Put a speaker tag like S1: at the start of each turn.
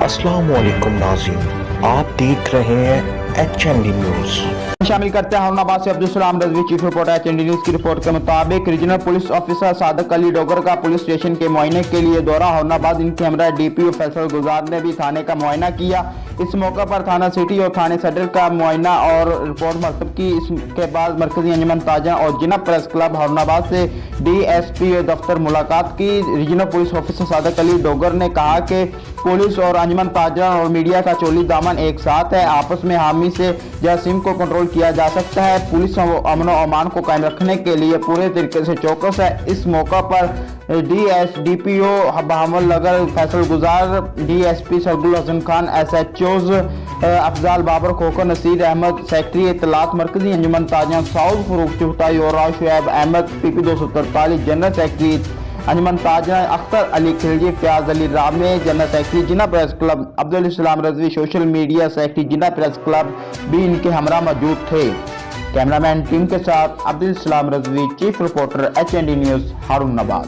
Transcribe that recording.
S1: अस्सलाम वालेकुम नाज़रीन, आप देख रहे हैं HND न्यूज़।
S2: शामिल करते हैं हारूनाबाद से Abdul Salam Rizvi, chief reporter HND news की रिपोर्ट के मुताबिक regional police officer Sadiq Ali Dogar का पुलिस स्टेशन के मुआयने के लिए दौरा हारूनाबाद। इनके हमरा DPO फैसल गुजार ने भी थाने का मुआयना किया। इस मौके पर थाना सिटी और थाने सदर का मुआयना और रिपोर्ट मरतब की। इसके बाद मरकजी अंजुमन ताजा और जिना प्रेस क्लब हारूनाबाद से DSP दफ्तर मुलाकात की। Regional police officer Sadiq Ali Dogar ने कहा कि पुलिस और अंजुमन ताजा और मीडिया का चोली दामन एक साथ है, आपस में हामी से जरासीम को कंट्रोल किया जा सकता है। पुलिस अमन और अमान को कायम रखने के लिए पूरे तरीके से चौकस है। इस मौका पर DPO बहामल नगर Faisal Gujar, DSP Sargul Hassan Khan, SHOs Afzal Babar, Khokhar Naseer Ahmed, secretary इत्तलात मरकजी अंजुमन ताजा साउद फरूक चुगताई और Shoaib Ahmed, PP 243, general secretary अंजुमन ताजा Akhtar Ali Khilji, Fayyaz Ali Rame, general secretary Jinnah press club Abdul Salam Rizvi, social media secretary Jinnah press club भी इनके हमरा मौजूद थे। कैमरामैन टीम के साथ Abdul Salam Rizvi, chief reporter HND news Harunabad.